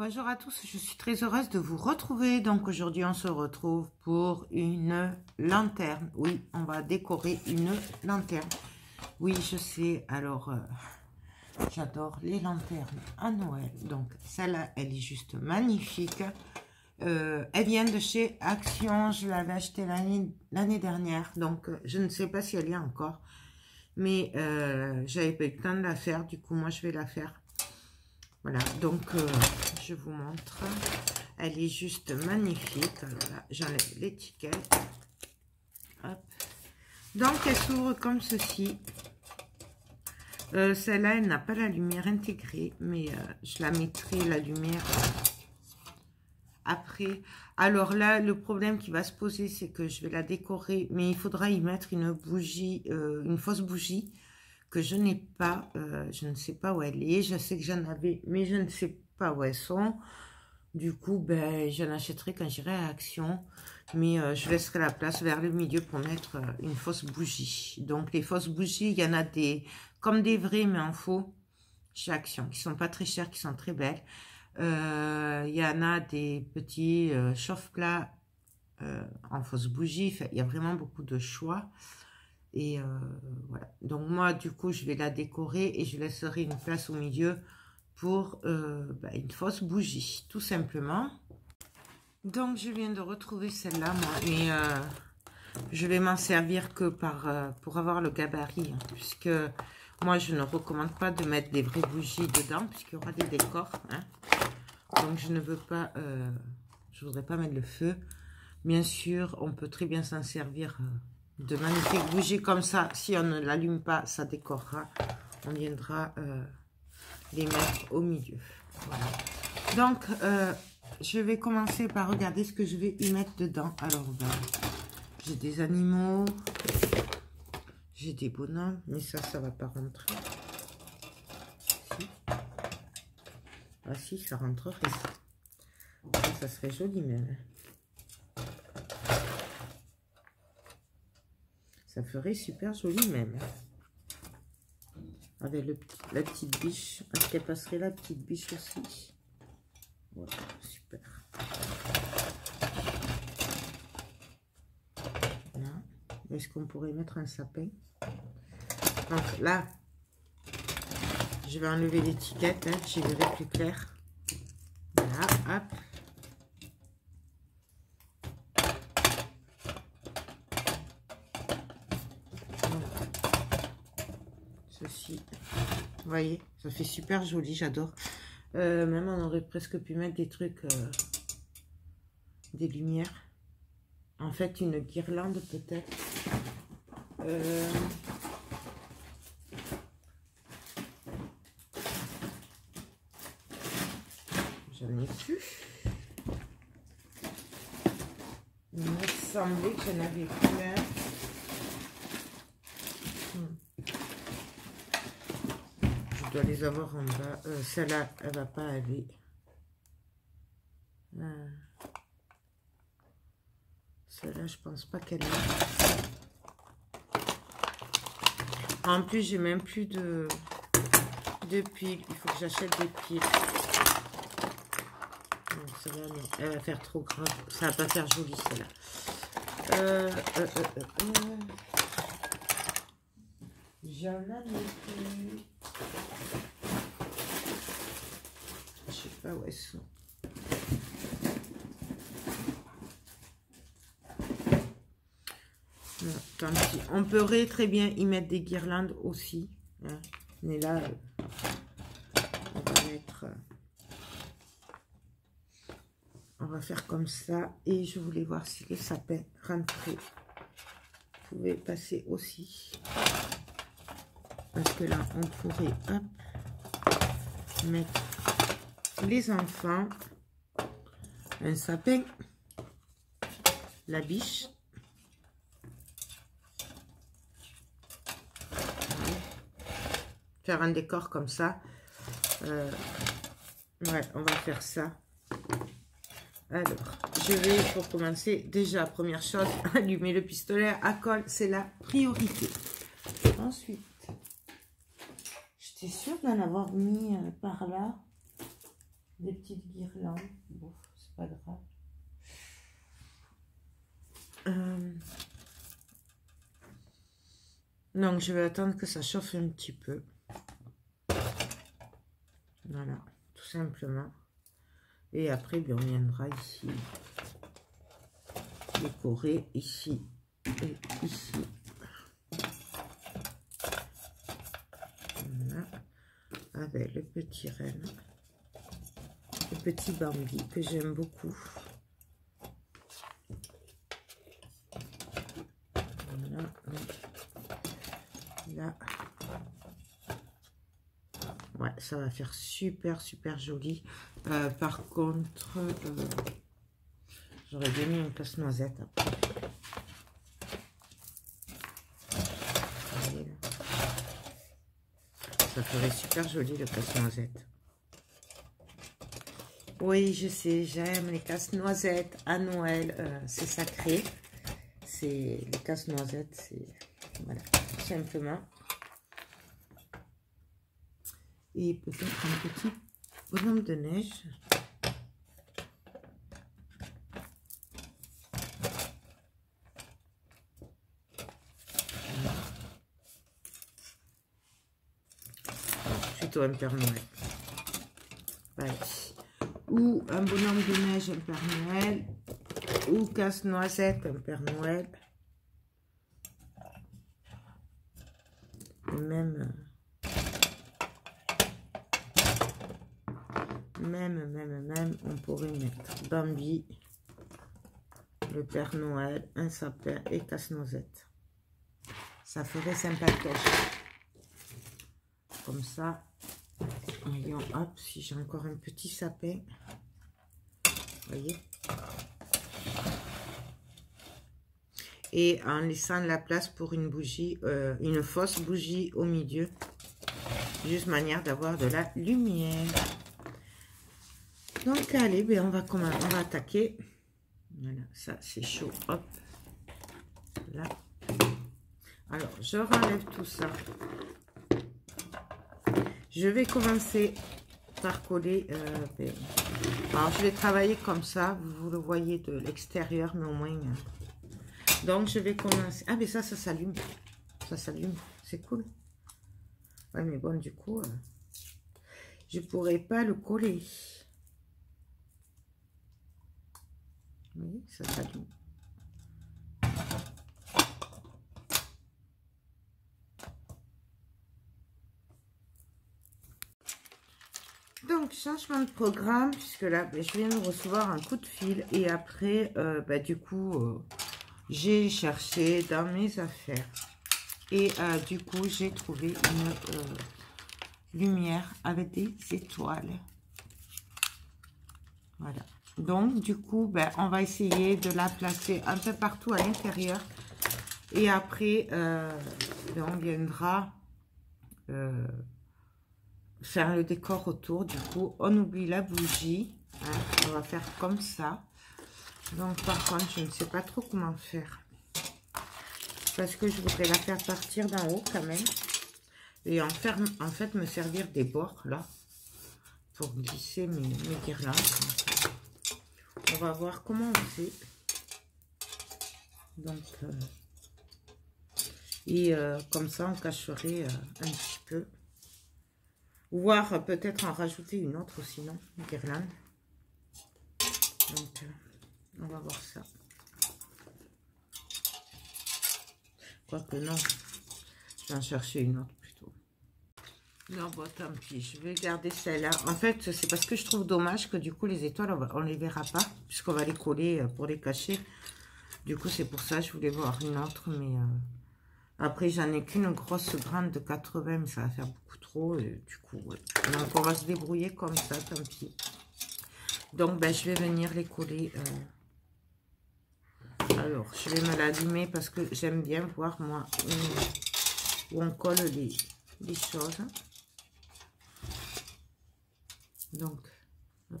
Bonjour à tous, je suis très heureuse de vous retrouver. Donc aujourd'hui on se retrouve pour une lanterne. Oui, on va décorer une lanterne. Oui, je sais, alors j'adore les lanternes à Noël. Donc celle-là, elle est juste magnifique. Elle vient de chez Action, je l'avais achetée l'année dernière. Donc je ne sais pas si elle y a encore. Mais j'avais pas eu le temps de la faire, du coup moi je vais la faire. Voilà, donc je vous montre. Elle est juste magnifique. Alors là, j'enlève l'étiquette. Hop. Donc elle s'ouvre comme ceci. Celle-là, elle n'a pas la lumière intégrée, mais je la mettrai la lumière après. Alors là, le problème qui va se poser, c'est que je vais la décorer, mais il faudra y mettre une bougie, une fausse bougie que je n'ai pas. Je ne sais pas où elle est. Je sais que j'en avais, mais je ne sais pas où elles sont. Du coup, ben, j'en achèterai quand j'irai à Action. Mais je laisserai la place vers le milieu pour mettre une fausse bougie. Donc, les fausses bougies, il y en a des comme des vraies, mais en faux, chez Action, qui sont pas très chères, qui sont très belles. Il y en a des petits chauffe-plats en fausse bougie. Enfin, il y a vraiment beaucoup de choix. Et voilà. Donc, moi, du coup, je vais la décorer et je laisserai une place au milieu pour une fausse bougie, tout simplement. Donc, je viens de retrouver celle-là, moi, et je vais m'en servir que pour avoir le gabarit, hein, puisque moi, je ne recommande pas de mettre des vraies bougies dedans, puisqu'il y aura des décors, hein. Donc, je ne veux pas, je voudrais pas mettre le feu. Bien sûr, on peut très bien s'en servir de magnifiques bougies comme ça. Si on ne l'allume pas, ça décorera. On viendra les mettre au milieu. Voilà. Donc, je vais commencer par regarder ce que je vais y mettre dedans. Alors, ben, j'ai des animaux, j'ai des bonhommes, mais ça va pas rentrer. Si. Ah si, ça rentrerait. Ça serait joli même. Ça ferait super joli même. Avec la petite biche. Est-ce qu'elle passerait la petite biche aussi? Voilà, super. Voilà. Est-ce qu'on pourrait mettre un sapin? Donc là, je vais enlever l'étiquette, hein, j'y verrai plus clair. Voilà, hop. Ceci, vous voyez, ça fait super joli, j'adore. Même on aurait presque pu mettre des trucs, des lumières. En fait, une guirlande peut-être. J'en ai plus. Il me semblait que j'en avais plein. Je dois les avoir en bas. Celle-là, elle va pas aller. Celle-là, je pense pas qu'elle est. En plus, j'ai même plus de piles. Il faut que j'achète des piles. Celle-là, non. Elle va faire trop grave. Ça va pas faire joli, celle-là. J'en avais plus. Je sais pas où elles sont. Non, tant pis. On pourrait très bien y mettre des guirlandes aussi, hein. Mais là, on va mettre... on va faire comme ça. Et je voulais voir si les sapins rentraient. Vous pouvez passer aussi. Parce que là, on pourrait mettre les enfants, un sapin, la biche. Faire un décor comme ça. Ouais, on va faire ça. Alors, je vais, pour commencer, déjà, première chose, allumer le pistolet à colle, c'est la priorité. Ensuite, j'étais sûre d'en avoir mis par là. des petites guirlandes. Bon, c'est pas grave. Donc, je vais attendre que ça chauffe un petit peu. Voilà, tout simplement. Et après, bien, on viendra ici décorer ici et ici. Voilà. Avec le petit renne, le petit Bambi que j'aime beaucoup. Voilà. Là. Ouais, ça va faire super joli. Par contre, j'aurais bien mis une casse-noisette après. Ça ferait super joli le casse-noisette. Oui, je sais, j'aime les casse-noisettes à Noël. C'est sacré. C'est les casse-noisettes, c'est voilà, tout simplement. Et peut-être un petit bonhomme de neige. Plutôt un Père Noël. Voilà. Ou un bonhomme de neige, un Père Noël. Ou casse-noisette, un Père Noël. Et même, on pourrait mettre Bambi, le Père Noël, un sapin et casse-noisette. Ça ferait sympatoche. Comme ça, voyons, hop, si j'ai encore un petit sapin, voyez. Et en laissant la place pour une bougie, une fausse bougie au milieu, juste manière d'avoir de la lumière. Donc allez, ben on va attaquer. Voilà, ça c'est chaud, hop, là. Alors, je renlève tout ça. Je vais commencer par coller. Alors, je vais travailler comme ça. Vous le voyez de l'extérieur, mais au moins. Donc, je vais commencer. Ah, mais ça s'allume. Ça s'allume. C'est cool. Ouais, mais bon, du coup, je pourrais pas le coller. Vous voyez, ça s'allume. Donc, changement de programme, puisque là, ben, je viens de recevoir un coup de fil. Et après, ben, du coup, j'ai cherché dans mes affaires. Et du coup, j'ai trouvé une lumière avec des étoiles. Voilà. Donc, du coup, ben, on va essayer de la placer un peu partout à l'intérieur. Et après, ben, on viendra faire le décor autour. Du coup, on oublie la bougie. Hein, on va faire comme ça. Donc, par contre, je ne sais pas trop comment faire. Parce que je voudrais la faire partir d'en haut quand même. Et en fait, me servir des bords, là. Pour glisser mes guirlandes. On va voir comment on fait. Donc, comme ça, on cacherait un petit peu. Voire peut-être en rajouter une autre, sinon, une guirlande. Donc, on va voir ça. Quoique non, je vais en chercher une autre plutôt. Non, bon, tant pis, je vais garder celle-là. En fait, c'est parce que je trouve dommage que du coup, les étoiles, on les verra pas, puisqu'on va les coller pour les cacher. Du coup, c'est pour ça que je voulais voir une autre, mais après, j'en ai qu'une grosse grande de 80, mais ça va faire beaucoup trop. Et du coup, ouais. Donc, on va se débrouiller comme ça, tant pis. Donc, ben, je vais venir les coller. Alors, je vais me l'allumer parce que j'aime bien voir, moi, où on colle les choses. Donc, hop.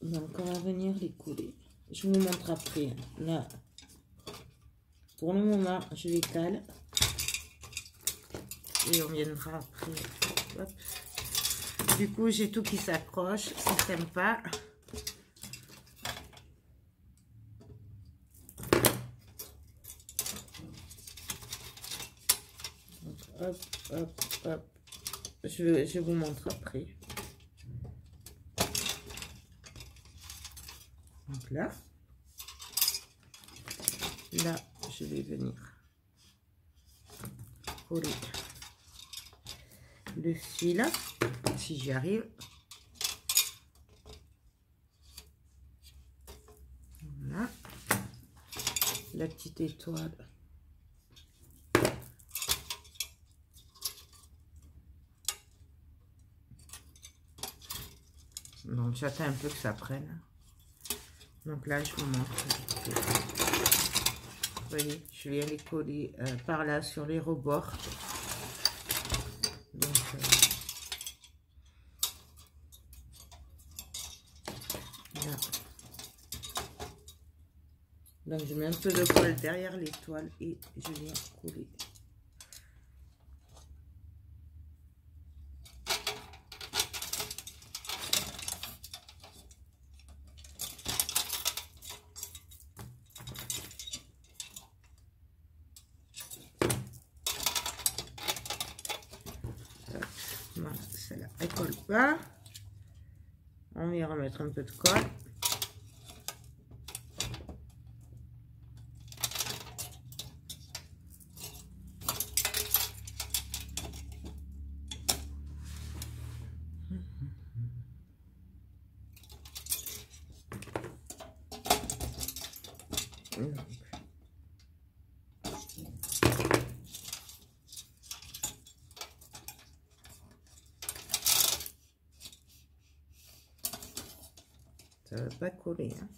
Donc, on va venir les coller. Je vous montre après. Là, pour le moment, je les cale. Et on viendra après. Hop. Du coup, j'ai tout qui s'accroche. C'est sympa. Donc, hop, hop, hop. Je vous montre après. Donc là, je vais venir coller le fil, si j'y arrive. Voilà. La petite étoile. Donc j'attends un peu que ça prenne. Donc là, je vous montre. Vous voyez, je viens les coller par là sur les rebords. Donc, là. Donc je mets un peu de colle derrière l'étoile et je viens coller. Voilà, celle-là, elle colle pas. On va y remettre un peu de colle. Ça va pas coller, hein.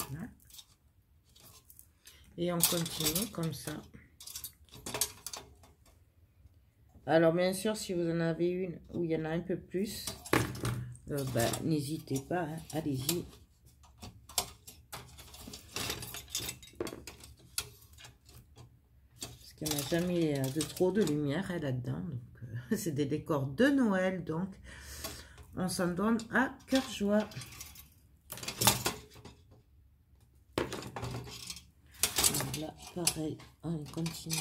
Voilà. Et on continue comme ça. Alors bien sûr, si vous en avez une où il y en a un peu plus, n'hésitez pas, hein, allez-y. Parce qu'il n'y a jamais de trop de lumière là-dedans. C'est des décors de Noël, donc on s'en donne à cœur joie. Donc là, pareil, on continue.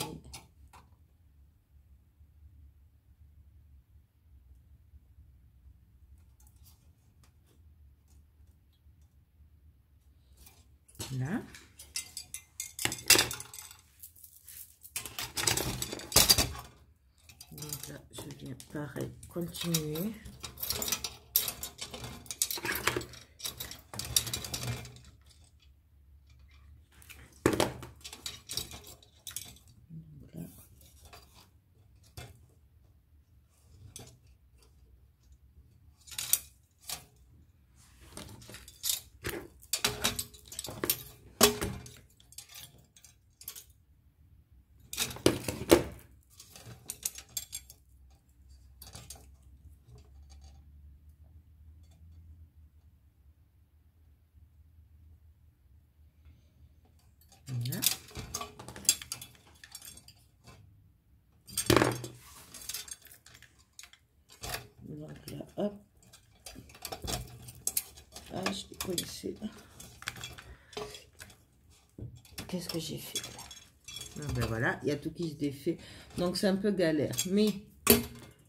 Là. Donc là, je viens pareil, continuer. Voilà. Voilà. Donc là, hop. Ah, je l'ai coincé. Qu'est-ce que j'ai fait là? Ah ben voilà, il y a tout qui se défait. Donc c'est un peu galère. Mais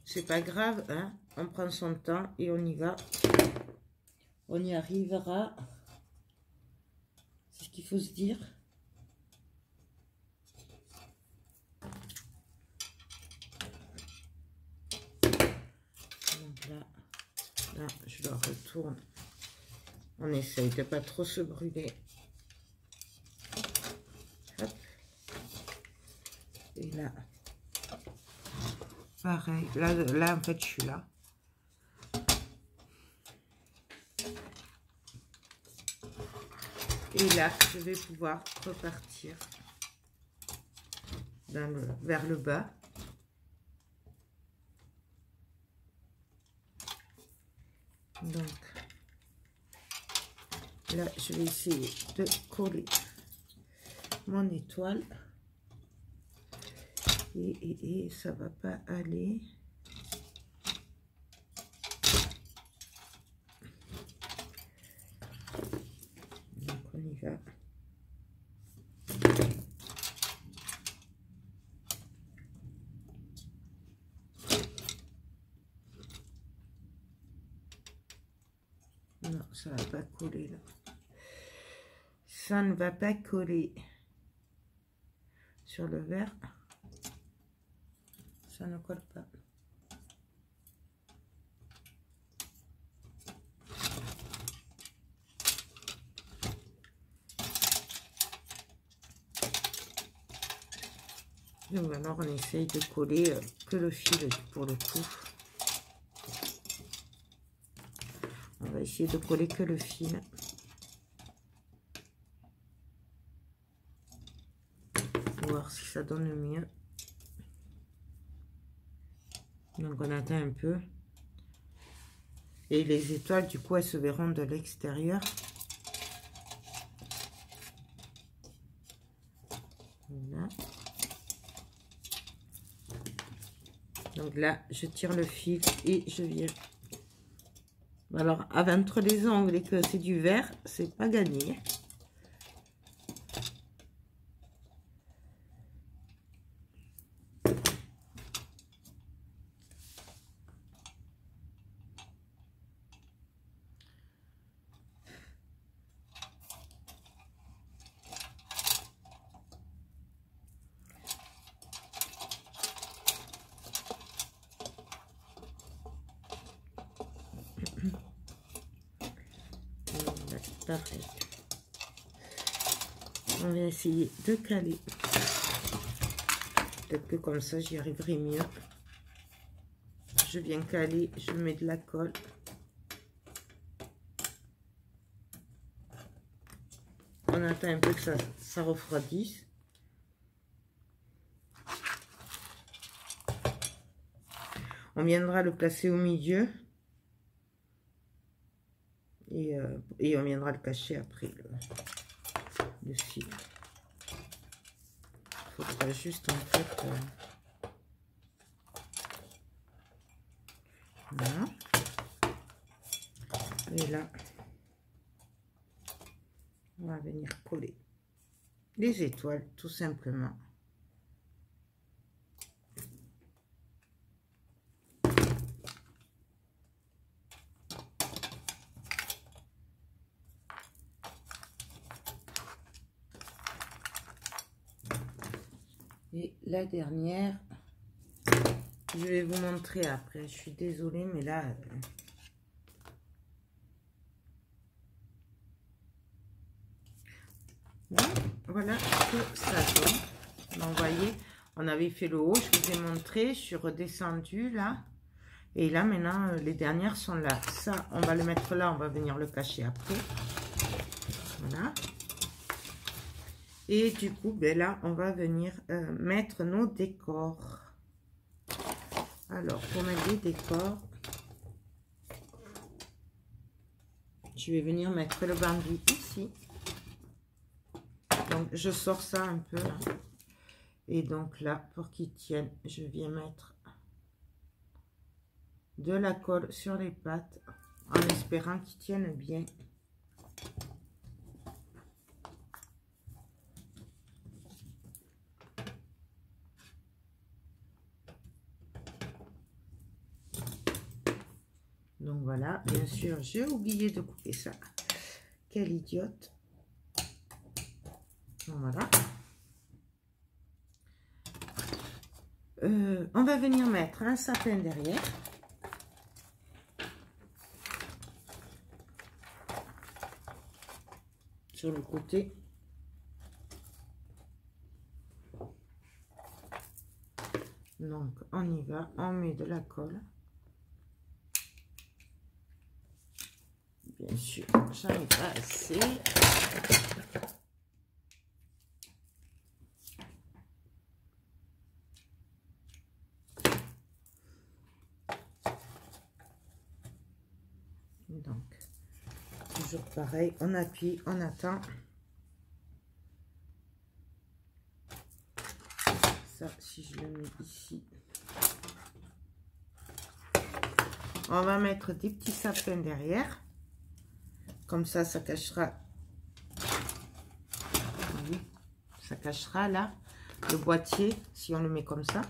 c'est pas grave, hein. On prend son temps et on y va. On y arrivera. C'est ce qu'il faut se dire. Donc là, Là, je le retourne. On essaye de pas trop se brûler. Hop. Et là, pareil. Là, en fait, je suis là. Et là, je vais pouvoir repartir vers le bas. Donc, là, je vais essayer de coller mon étoile. Et ça va pas aller. Donc, on y va. Non, ça va pas coller là. Ça ne va pas coller sur le vert. Ça ne colle pas. Donc alors on essaye de coller que le fil pour le coup. On va essayer de coller que le fil. Voir si ça donne mieux. Donc on attend un peu. Et les étoiles, du coup, elles se verront de l'extérieur. Voilà. Donc là, je tire le fil et je viens. Alors, entre les ongles et que c'est du vert, c'est pas gagné. Pareil. On va essayer de caler. Peut-être que comme ça, j'y arriverai mieux. Je viens caler, je mets de la colle. On attend un peu que ça refroidisse. On viendra le placer au milieu. Et on viendra le cacher après le fil. Il faudra juste en fait... voilà. Et là, on va venir coller les étoiles tout simplement. Et la dernière, je vais vous montrer après. Je suis désolée, mais là... voilà ce que ça donne. Donc, vous voyez, on avait fait le haut, je vous ai montré, je suis redescendue là. Et là, maintenant, les dernières sont là. Ça, on va le mettre là, on va venir le cacher après. Voilà. Et du coup, ben là, on va venir mettre nos décors. Alors, pour mettre les décors, je vais venir mettre le bambou ici. Donc, je sors ça un peu. Là. Et donc là, pour qu'il tienne, je viens mettre de la colle sur les pattes en espérant qu'ils tiennent bien. Donc voilà, bien sûr, j'ai oublié de couper ça. Quelle idiote. Donc voilà. On va venir mettre un sapin derrière. sur le côté. Donc, on y va, on met de la colle. Bien sûr, j'en ai pas assez. Donc, toujours pareil, on appuie, on attend. Ça, si je le mets ici. On va mettre des petits sapins derrière. Comme ça cachera. Oui, ça cachera là le boîtier si on le met comme ça.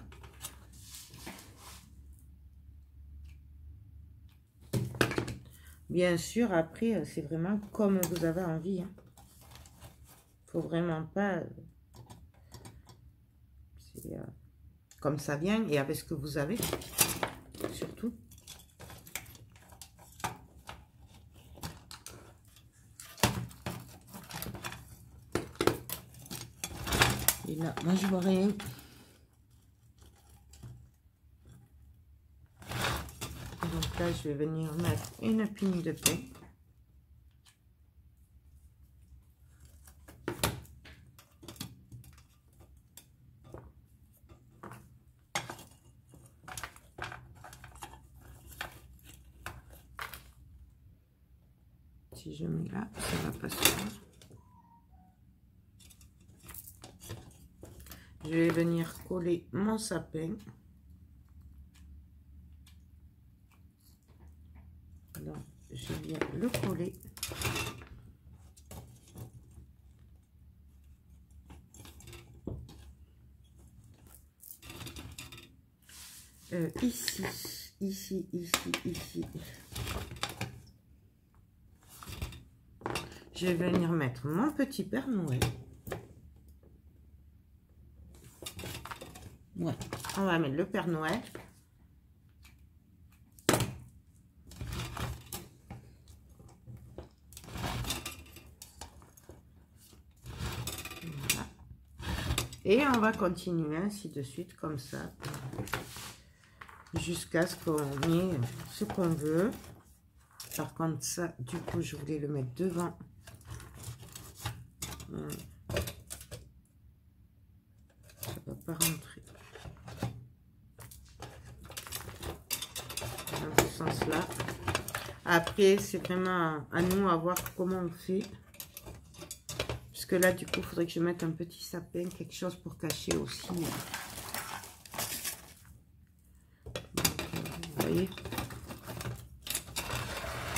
Bien sûr, après, c'est vraiment comme vous avez envie. Hein. Faut vraiment pas... c'est comme ça vient et avec ce que vous avez, surtout. Et là, moi, je vois rien. Donc là, je vais venir mettre une pine de pain. Si je mets là, ça va pas se faire. Je vais venir coller mon sapin. Donc, je viens le coller. Ici, ici, ici, ici. Je vais venir mettre mon petit Père Noël. Ouais, on va mettre le Père Noël. Voilà. Et on va continuer ainsi de suite, comme ça, jusqu'à ce qu'on ait ce qu'on veut. Par contre, ça, du coup, je voulais le mettre devant. Ça va pas rentrer. Dans ce sens-là. Après, c'est vraiment à nous à voir comment on fait. Parce que là, du coup, il faudrait que je mette un petit sapin, quelque chose pour cacher aussi. Donc, vous voyez,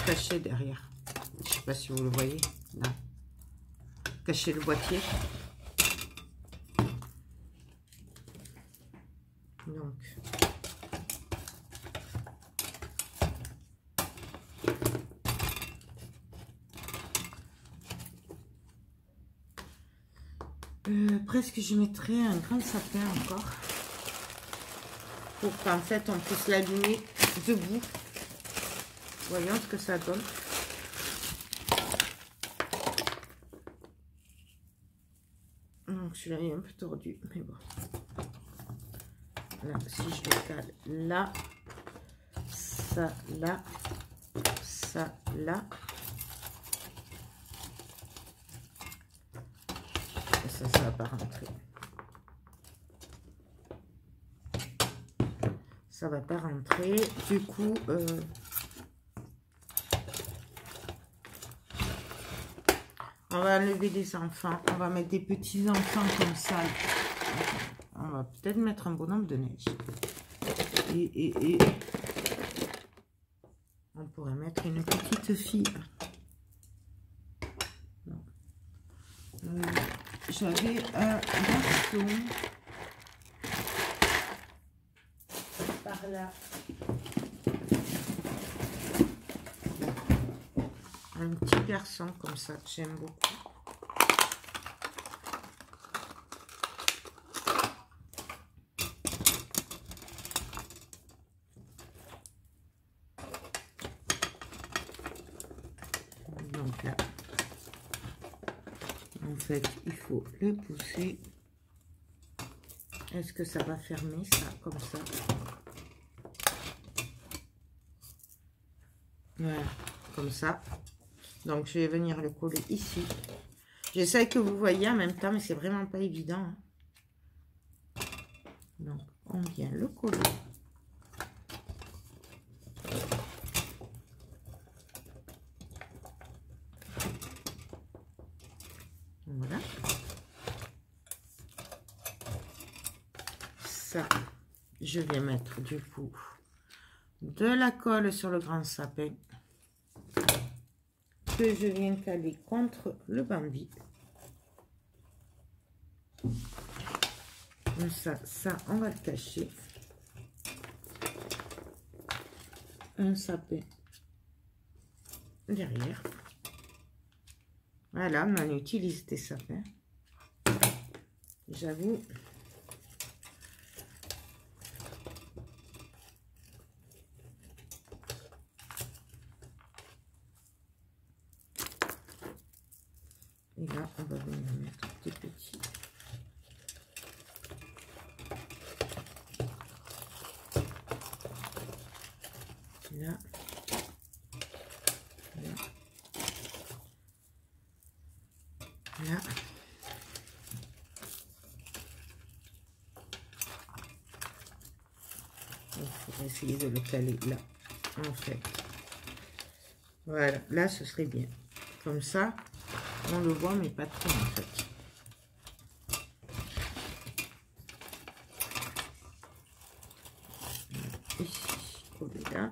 cacher derrière. Je sais pas si vous le voyez. Là. Cacher le boîtier. Donc, presque je mettrai un grand sapin encore pour qu'en fait on puisse l'allumer debout. Voyons ce que ça donne. Donc celui-là est un peu tordu, mais bon. Là, si je le cale là, ça là, ça là. Et ça va pas rentrer. Ça va pas rentrer. Du coup, on va enlever des enfants. On va mettre des petits enfants comme ça. On va peut-être mettre un bonhomme de neige. Et on pourrait mettre une petite fille. J'avais un garçon par là. Un petit garçon comme ça que j'aime beaucoup. Donc là, fait, il faut le pousser. Est-ce que ça va fermer ça, comme ça? Voilà, comme ça. Donc, je vais venir le coller ici. J'essaie que vous voyez en même temps, mais c'est vraiment pas évident. Hein. Donc, on vient le coller. Voilà. Ça, je vais mettre du coup de la colle sur le grand sapin que je viens caler contre le bambi. Comme ça, on va le cacher. Un sapin derrière. Voilà, on utilise des sapins. J'avoue. Et là, on va venir mettre des petits. Là. Là. Là. Il faut essayer de le caler là, en fait. Voilà, là, ce serait bien. Comme ça, on le voit, mais pas trop, en fait. Ici, coller là.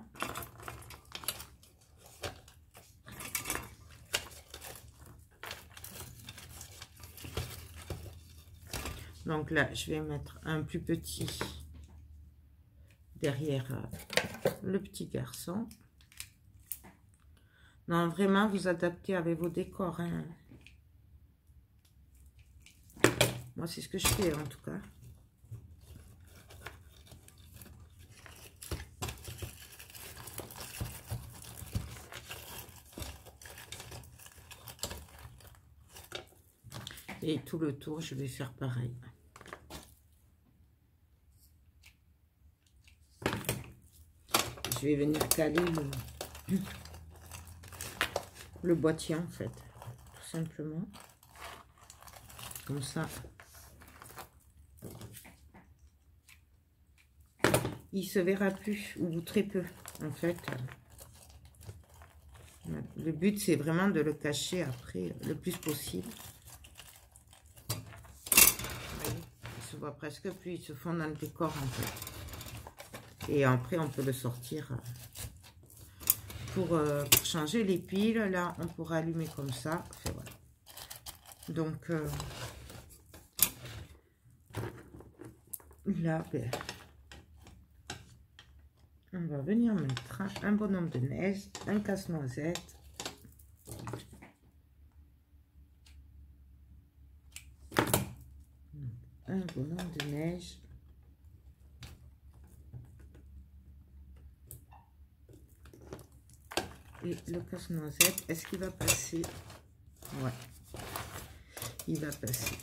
Donc là, je vais mettre un plus petit derrière le petit garçon. Non, vraiment, vous adaptez avec vos décors. Hein. Moi, c'est ce que je fais, en tout cas. Et tout le tour, je vais faire pareil. Je vais venir caler le boîtier, en fait. Tout simplement. Comme ça. Il se verra plus, ou très peu, en fait. Le but, c'est vraiment de le cacher après le plus possible. Il se voit presque plus, il se fond dans le décor, en fait. Et après, on peut le sortir pour changer les piles. Là, on pourra allumer comme ça. Et voilà. Donc, là, ben, on va venir mettre un bonhomme de neige, un casse-noisette. Un bonhomme de neige. Et le casse-noisette, est-ce qu'il va passer? Ouais, il va passer.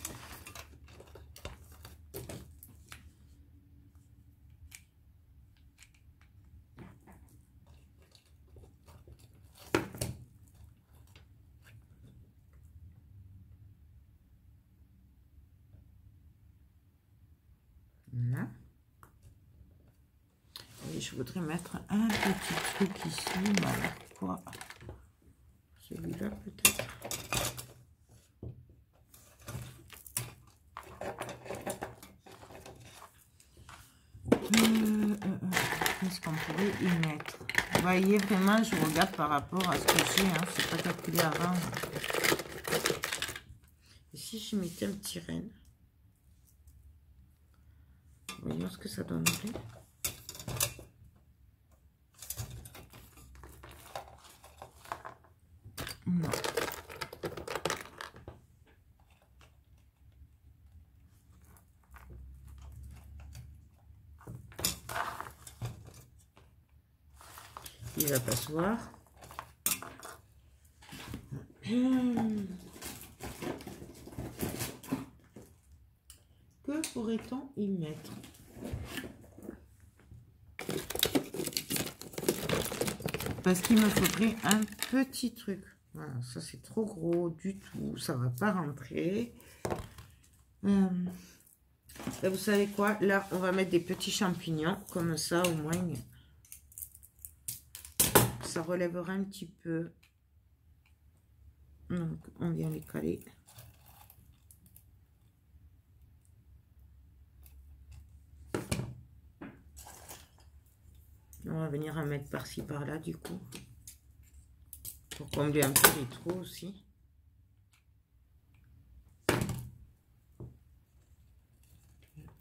Voilà. Et je voudrais mettre un petit truc ici. Voilà quoi. Celui-là peut-être. Qu'est-ce qu'on pourrait y mettre? Vous voyez, vraiment, je regarde par rapport à ce que j'ai. Hein, c'est pas calculé avant. Et si je mettais un petit renne? Voyons ce que ça donnerait. Non. Il va pas se voir. pourrait-on y mettre? Parce qu'il me faudrait un petit truc. Voilà, ça c'est trop gros du tout. Ça va pas rentrer. Et vous savez quoi? Là, on va mettre des petits champignons. Comme ça, au moins, ça relèvera un petit peu. Donc, on vient les caler. On va venir en mettre par-ci, par-là, du coup. Pour combler un peu les trous aussi.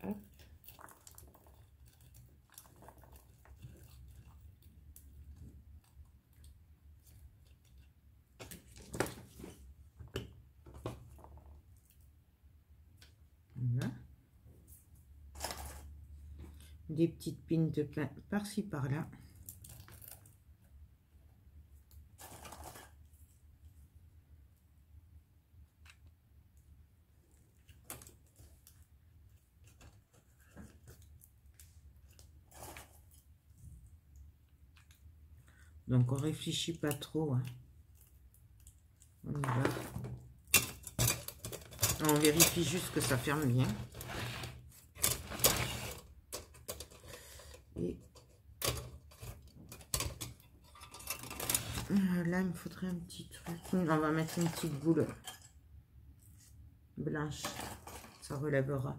Hop. Voilà. Des petites pines de pain par-ci, par-là. Donc, on réfléchit pas trop. Hein. On y va. On vérifie juste que ça ferme bien. Et là, il me faudrait un petit truc. On va mettre une petite boule blanche. Ça relèvera.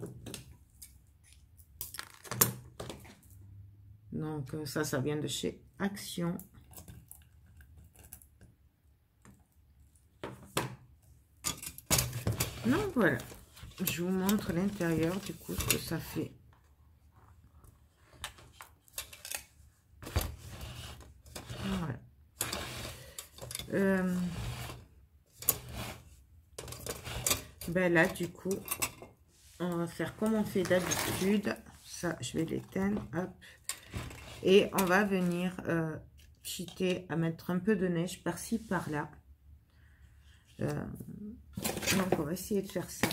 Donc, ça vient de chez Action. Donc, voilà. Je vous montre l'intérieur, du coup, ce que ça fait. Voilà. Ben là, du coup, on va faire comme on fait d'habitude. Ça, je vais l'éteindre. Hop. Et on va venir cheater à mettre un peu de neige par-ci, par-là. Donc, on va essayer de faire ça.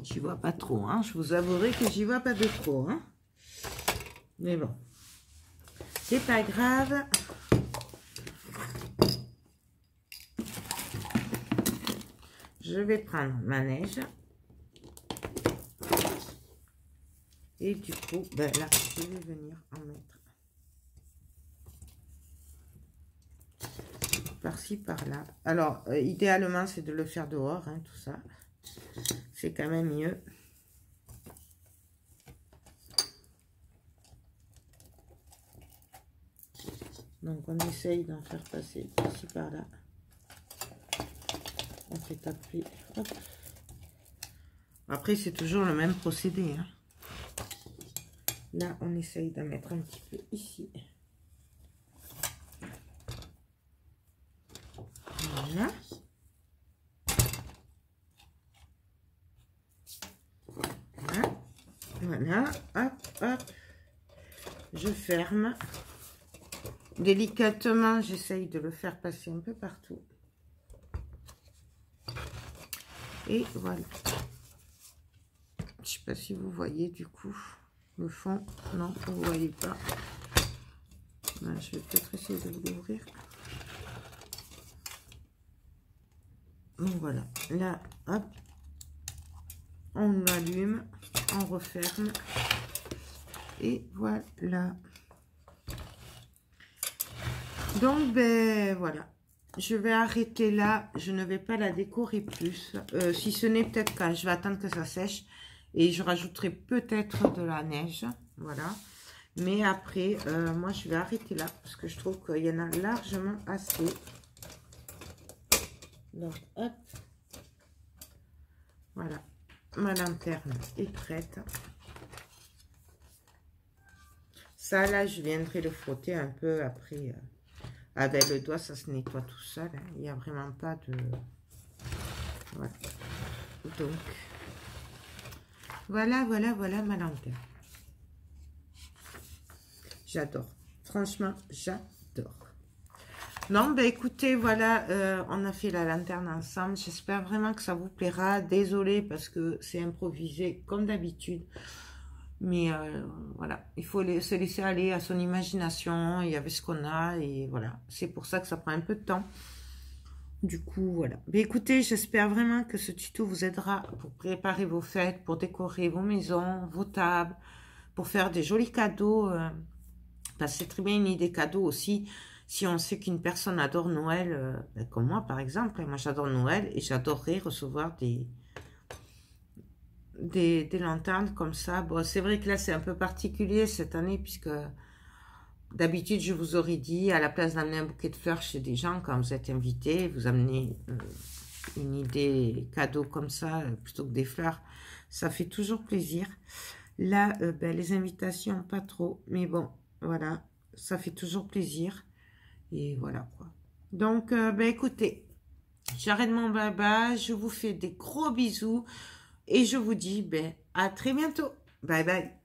J'y vois pas trop, hein. Je vous avouerai que j'y vois pas de trop, hein. Mais bon, c'est pas grave. Je vais prendre ma neige. Et du coup, ben là, je vais venir en mettre par-ci, par-là. Alors, idéalement, c'est de le faire dehors, hein, tout ça. C'est quand même mieux. Donc, on essaye d'en faire passer par-ci, par-là. On fait taper. Hop. Après, c'est toujours le même procédé. Hein. Là, on essaye d'en mettre un petit peu ici. Voilà. Voilà. Voilà. Hop, hop. Je ferme. Délicatement, j'essaye de le faire passer un peu partout. Et voilà. Je sais pas si vous voyez du coup le fond. Non, vous ne voyez pas. Ben, je vais peut-être essayer de vous l'ouvrir. Donc voilà. Là, hop. On allume. On referme. Et voilà. Donc, ben voilà. Je vais arrêter là. Je ne vais pas la décorer plus. Si ce n'est peut-être quand je vais attendre que ça sèche. Et je rajouterai peut-être de la neige. Voilà. Mais après, moi, je vais arrêter là. Parce que je trouve qu'il y en a largement assez. Donc, hop. Voilà. Ma lanterne est prête. Ça, là, je viendrai le frotter un peu après Avec le doigt, ça se nettoie tout seul. Hein. Il n'y a vraiment pas de... Voilà. Donc, voilà ma lanterne. J'adore. Franchement, j'adore. Non, ben écoutez, voilà, on a fait la lanterne ensemble. J'espère vraiment que ça vous plaira. Désolée parce que c'est improvisé comme d'habitude. Mais voilà, il faut se laisser aller à son imagination et avec ce qu'on a. Et voilà, c'est pour ça que ça prend un peu de temps. Du coup, voilà. Mais écoutez, j'espère vraiment que ce tuto vous aidera pour préparer vos fêtes, pour décorer vos maisons, vos tables, pour faire des jolis cadeaux. Parce que c'est très bien une idée cadeau aussi. Si on sait qu'une personne adore Noël, ben comme moi par exemple, moi j'adore Noël et j'adorerais recevoir des lanternes comme ça. Bon, c'est vrai que là c'est un peu particulier cette année puisque d'habitude je vous aurais dit à la place d'amener un bouquet de fleurs chez des gens quand vous êtes invité, vous amenez une idée cadeau comme ça plutôt que des fleurs. Ça fait toujours plaisir. Là, ben, les invitations pas trop, mais bon, voilà, ça fait toujours plaisir. Et voilà quoi. Donc, ben écoutez, j'arrête mon baba, je vous fais des gros bisous et je vous dis ben, à très bientôt. Bye bye.